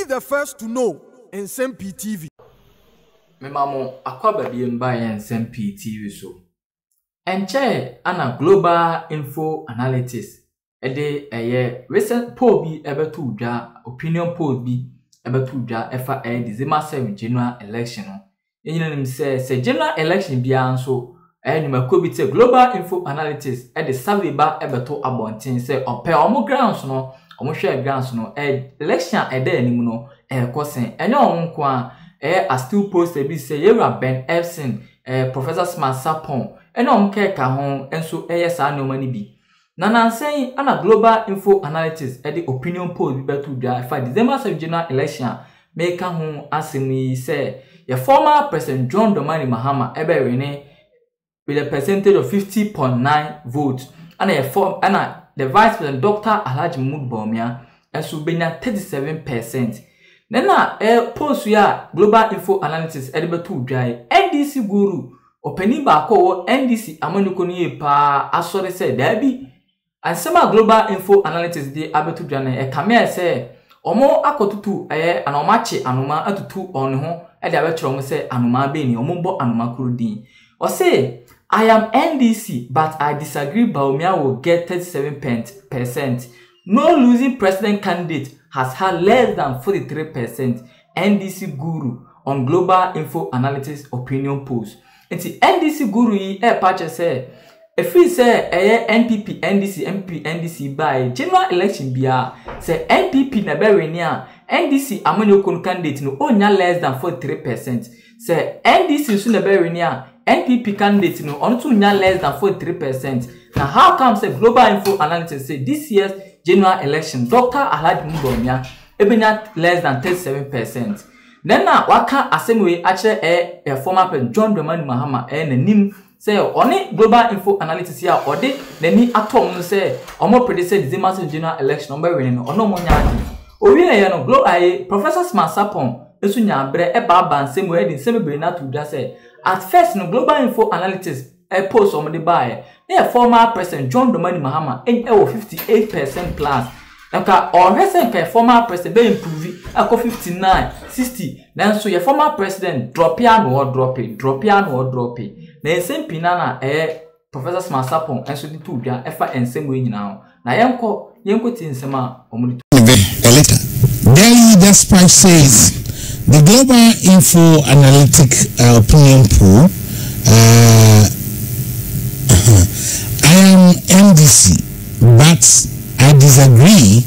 the first to know Nsem-Pii TV. Me mamo akwa baby mba ya Nsem-Pii TV so. Enche ana global info analytics. Ede recent poll bi ebetu udwa opinion poll bi ebetu udwa efa December 7 general election no. Yenyina nim se general election bia nso numako bi te global info analytics ede survey ba ebeto abonten se ope omo grounds no omo hwe grounds no election ede anim no kosen enye onko a still post bi se yera Ben Epson Professor Sarpong ene omke ka ho enso sa no mani bi nanansen ana global info analytics ede opinion poll bi betu dwa fa December 7 general election make ho asemi se your former president John Dramani Mahama ebe with a percentage of 50.9 votes and the vice president Dr. Alhaji Bawumia and Subenya 37%. Nena post ya global info analytics edibetu dry NDC guru openi bako NDC amanukoni pa asore se dabi and sema global info analytics de abetu dry kame se omo akotutu anomache anoma atutu on ho e de abetro se anoma be ni omo bo anoma kurudin o say I am NDC, but I disagree. Bawumia will get 37%. No losing president candidate has had less than 43%. NDC guru on global info analytics opinion polls. And the NDC guru patch say if we say NPP, NDC, MP, NDC by general election bia say NPP na be near NDC amanyokon candidate no onya less than 43%. Say NDC so na be near NPP candidate no on to less than 43%. Now how comes the global info analytics say this year's general election Dr. Alhaji Bawumia ebenya less than 37%. Then now waka assemble actually a former president John Dramani Mahama nanim say on global info analytics here or de nani atom say omo predict say December general election number winning ono mo nyaadi owie no global Professor Sarpong esu nya bre ban same way din same be na to just say at first no global info analytics post on the buy former president John Dramani Mahama 58% plus nka or recent former president be improve 59 60 then so your former president drop ya no drop it na Nsem-Pii na Professor Sarpong enso di to dwa efa ensem we nyina na yenko ti nsem a omudi Daily Despite says the global info analytic opinion poll I am NDC, but I disagree.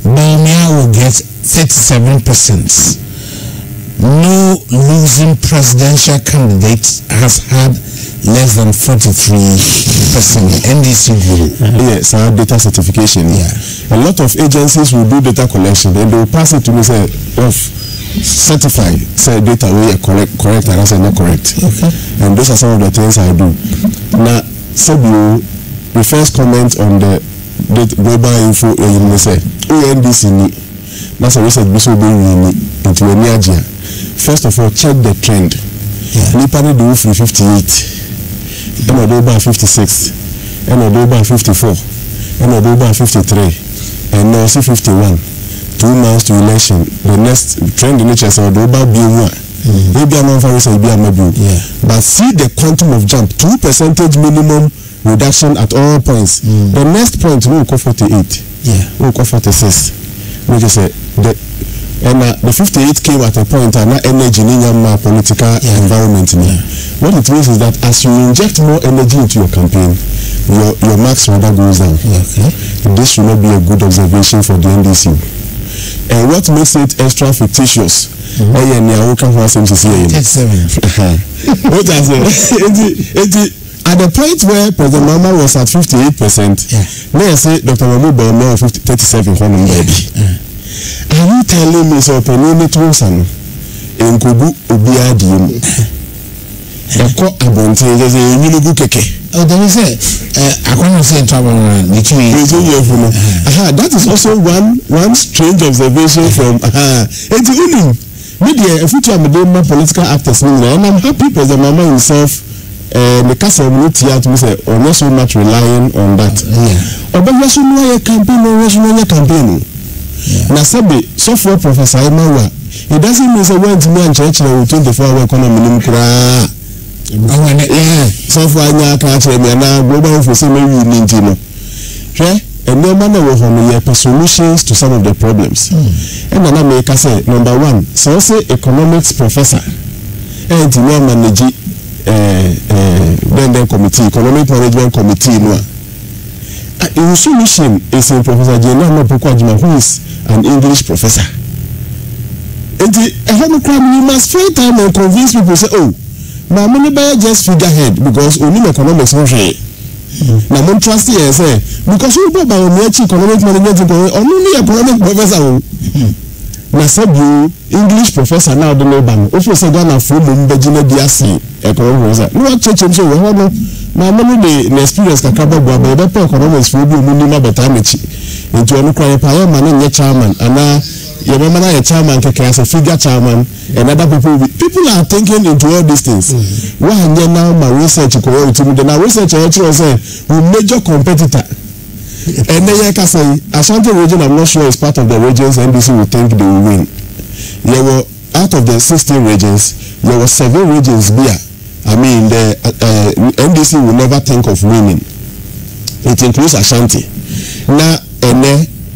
Bawumia will get 37%. No losing presidential candidate has had less than 43%. NDC group. Yes, our data certification. Yeah. A lot of agencies will do data collection, then they will pass it to me say, Prof, certify, say data we are correct, and I say not correct. Okay. And those are some of the things I do. Now, Sabu, the first comment on the global info, you say, NDC ni. That's a research biso being into a Nigeria. First of all, check the trend. Nipani do from 58, and Odoba 56, and Odoba 54, and Odoba 53, and now 51. 2 months to election. The next trend in nature is Odoba B1. Maybe I'm not very but see the quantum of jump, 2% minimum reduction at all points. The next point we will go 48. We will go 46. We just say the 58 came at a point and not energy in your political environment. What it means is that as you inject more energy into your campaign, your max rather goes down. This should not be a good observation for the NDC. And what makes it extra fictitious? At the point where President Mahama was at 58%, may I say Dr. Bawumia 37 when I'm ready. Are you telling me so penny Twinson in Kubu Ubiadium? Oh, there is I can't say trouble. That is also one strange observation from media. If you try to do more political actors, and I'm happy President Mahama himself, the castle community to say, or not so much relying on that. Or but campaign. Now, so for Professor Imawa, it doesn't mean say when to me and church na 24-hour economy nim kra. Yeah, so for anya ka chere me na global info say me we need no. Hwe and no man we have solutions to some of the problems. And na make say number 1, so say economics professor and to manage then committee, economic management committee no. In solution is in Professor Jenna Mapokwadjima, who is an English professor. And you must spend time and convince people say, oh, my money buyer just figurehead because only economics not share. Now, I'm trusty and say, because we go Bawumia economic management only economic professor. Now, said you English professor now the neighbor. If you say Ghana for Mumbajina DRC economic professor, no church him so well. My money the experience can cover but economics for you minimum betamichi. Into a cry power man and chairman and now your mama a chairman as a figure chairman and other people are thinking into all these things. Why now my research to my research actually say who major competitor. And then I can say Ashanti region I'm not sure is part of the regions NDC will think they will win. There were out of the 16 regions, there were 7 regions here. I mean, the NDC will never think of winning. It includes Ashanti. Now,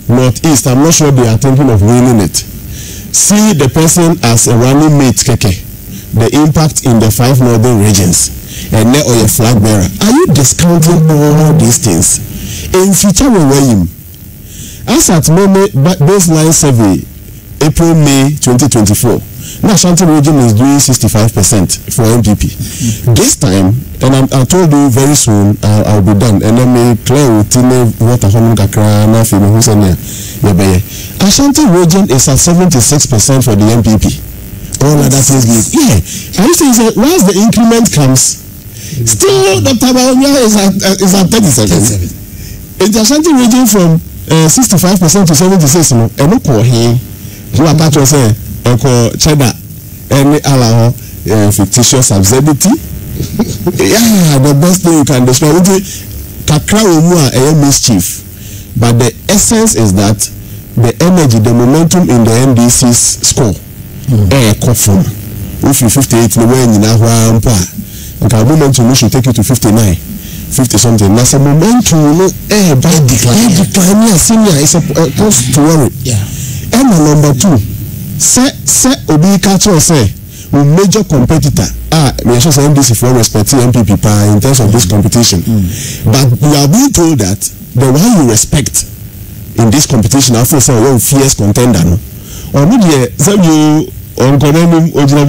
Northeast, I'm not sure they are thinking of winning it. See the person as a running mate, Keke. The impact in the 5 northern regions. And now, or a flag bearer. Are you discounting all these things? In future, we will him. As at moment, baseline survey, April, May 2024. Now, Ashanti region is doing 65% for MPP. This time, and I told you very soon, I'll be done. And then me clear with what a home kakra na fi me who say Ashanti region is at 76% for the MPP. All other things good. Yeah, I used to say once the increment comes, still Dr. Bawumia is at 37. In the Ashanti region from 65% to 76, and look for him. Who are that say? Cheddar, any allow fictitious absurdity. Yeah, the best thing you can describe it. Kakra umua a mischief, but the essence is that the energy, the momentum in the NDC's score, from if you 58 no way in Nahua, and our momentum should take you to 59, 50 something. That's a momentum, no, by decline. Senior is a cause to worry. Yeah, and number 2. Say obi catcher say we major competitor we should say NDC for respect MPP in terms of this competition, but we are being told that the one you respect in this competition after say one fierce contender no or no dey say you on condemn original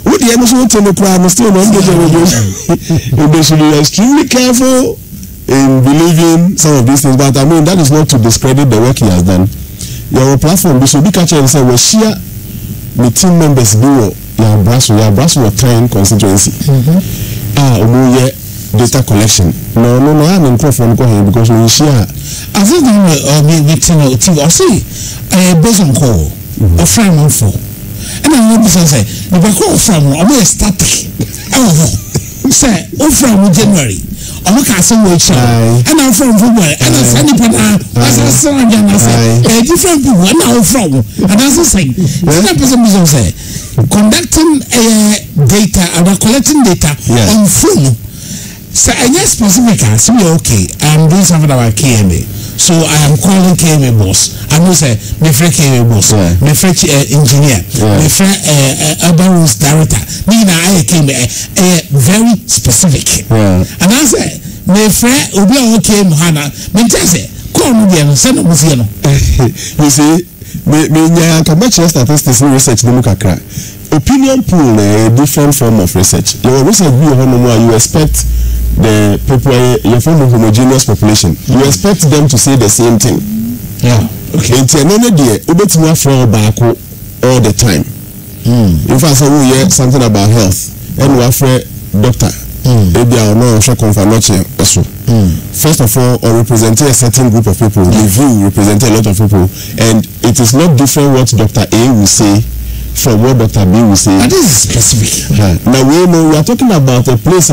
who the emotion to no crowd still no they should be extremely careful in believing some of these things, but I mean that is not to discredit the work he has done. Your platform, we should be catching and say, we share the team members do your brass or time constituency. Data collection. No, I'm in microphone because we share. I think I see based on call or frame info. And I know say, the call from a static. Say, from January. I'm casting which and I'm from February and I'm sending as a son again. I say different people and now from and as I say that person is say conducting data and collecting data on phone. So I just specific so okay, I'm doing something about KMA. So I am calling KMA boss. I know say my friend KMA boss, my friend engineer, my friend urban rules director. Nina I came very specific. And I say my friend Obi okay Mahama. Me say call me there send me see no. You see me can match statistics research no kakra. Opinion poll a different form of research. Your research be you expect the people you form a homogeneous population. You expect them to say the same thing. Yeah. Okay. It's another day. Ubetiwa fall back all the time. If I say we hear something about health and we afraid doctor, maybe I know show confirmation also. First of all, or representing a certain group of people, review representing a lot of people, and it is not different what Dr. A will say from what Dr. B will say. And this is specific. Now we are talking about a place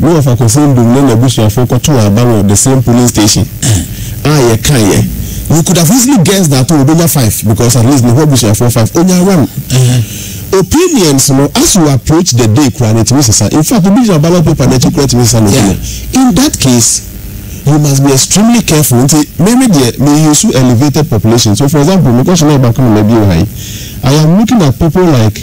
we have a concern to learn the bush for the same polling station. You could have easily guessed that Obonya 5 because at least the whole bush 4-5 Onya 1. Opinions, as you approach the day, in fact, the ballot paper in that case, you must be extremely careful. Maybe may use elevated population. So, for example, I am looking at people like,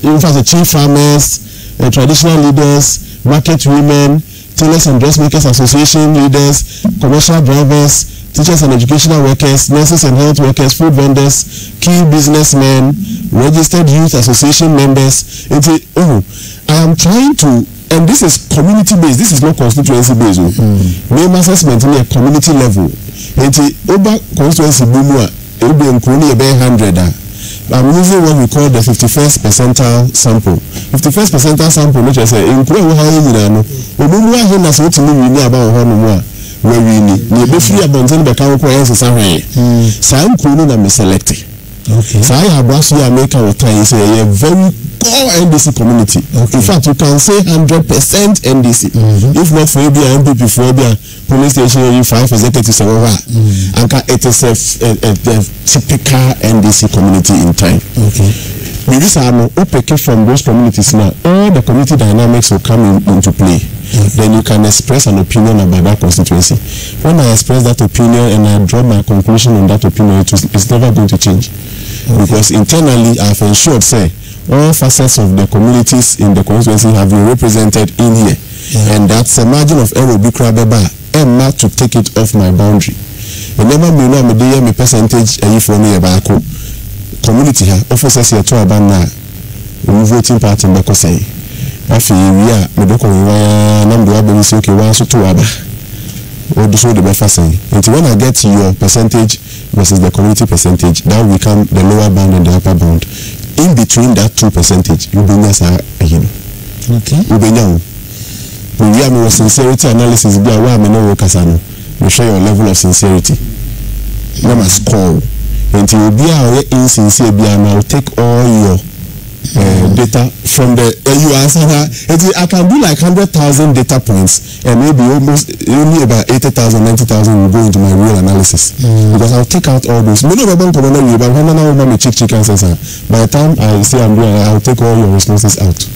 in fact, the chief farmers, traditional leaders, market women, tailors and dressmakers association leaders, commercial drivers, teachers and educational workers, nurses and health workers, food vendors, key businessmen, registered youth association members. I am trying to, and this is community based, this is not constituency based. Name assessment in a community level. Over constituency Bumua, it will be only about 100. I'm using what we call the 51st percentile sample. 51st percentile sample, which I say, in Kuya, Bumua has what we know about Honua. Where we need be free about the cow coins is away. Some cool and selected. Okay. So I have brought you America with time say a very core NDC community. Okay. In fact, you can say 100% NDC. If not for maybe MPP for the police station, you 5 executives over. And it is a typical NDC community in time. Okay. These are no opaque from those communities now. All the community dynamics will come into play. Then you can express an opinion about that constituency. When I express that opinion and I draw my conclusion on that opinion, it's never going to change. Because internally I've ensured, say, all facets of the communities in the constituency have been represented in here. And that's a margin of error be crababa and not to take it off my boundary. Whenever me know me percentage for me about community officers here to abandon voting party in say. Afi we are medoko wa number wa say okay wa so to aba or do so the befa say until when I get to your percentage versus the community percentage that will become the lower bound and the upper bound. In between that 2% you bring us okay we are more sincerity analysis be aware me no work asano we share your level of sincerity you must call until you be our insincere be and I'll take all your data from the you answer I can do like 100,000 data points and maybe almost only about 80,000 90,000 will go into my real analysis because I'll take out all those. By the time I say I'm doing, I'll take all your responses out.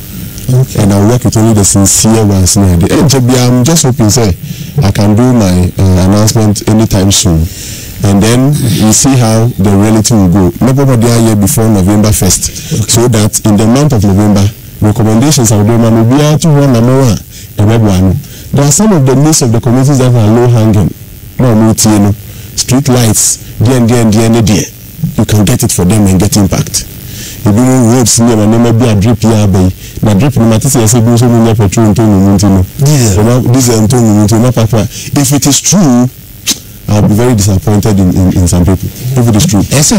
Okay. And I'll work with only the sincere ones. I'm just hoping say I can do my announcement anytime soon. And then we see how the reality will go. Nobody are here before November 1st. Okay. So that in the month of November, recommendations are done and will be out to one number one. There are some of the needs of the communities that are low hanging. Street lights, there. You can get it for them and get impact. If you know roads near and there may be a drip here, but drip no matter say so many petrol if it is true, I'll be very disappointed in some people. If it is true. If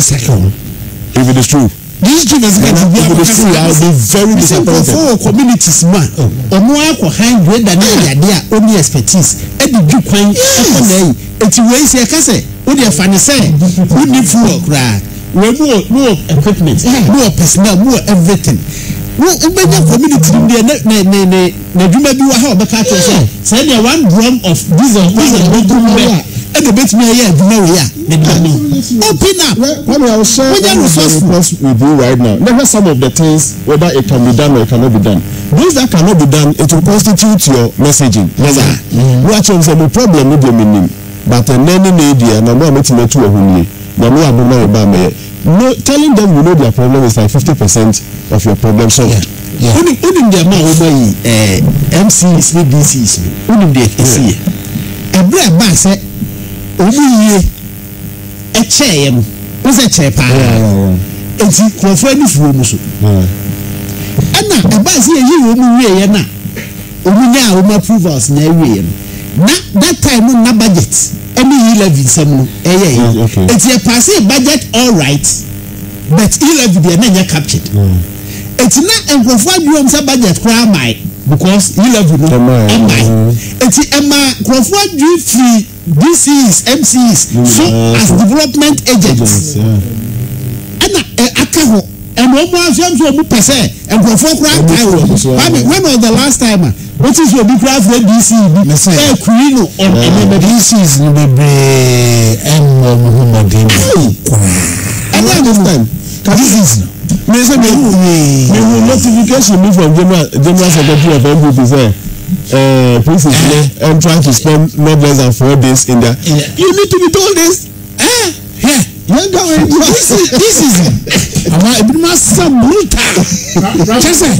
it is true. This dream is going to be I'll be very disappointed. For communities, man. Omoa ko hang great than their only expertise. Eddie Duquin, it's a way say, Casse, what they find say, who need for cry. More equipment, more personnel, more everything. Well, community, the may be how the cat say, send you 1 drum of diesel, and the bit me here, open up. When I was sharing with you right now, never some of the things whether it can be done or it cannot be done. Those that cannot be done, it will constitute your messaging. Watch on some problem with your meaning, but a nanny media, no more meeting to a honey. No, telling them you know their problem is like 50% of your problem solved. Only the amount MCs, NDCs, only the a bread bass. A chair was a chair pie. It's for friends room. And now, a bass here, you will now. We now approve us near that time on no budget. Any 11 some it's a passive budget all right, but 11 they are captured. It's not a profile budget for my because 11 it's a profile free DCs, MCs, so as development agents. And and one more jump to a book per se, and for 4 crowd. When was the last time? What is your big craft NDC? Queen on DC is no be and Mahama. And this time, this is notification me from General Secretary of NDC say please I'm trying to spend not less than 4 days in there. You need to be told this. This is it must some brutal. Just say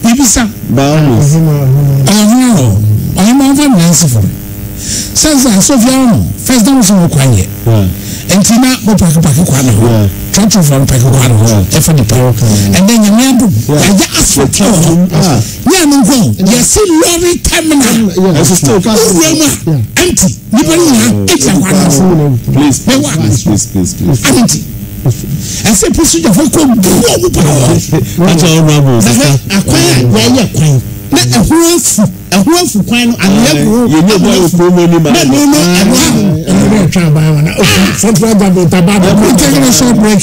Ibisa I'm over Nancy for says Sophia first time so quiet and Tina go pack transfer from Pekwana and then you need to ask for you see lorry terminal still empty please empty I say procedure for come that's all rubble acquire a who quite and you know promo no taking a short break.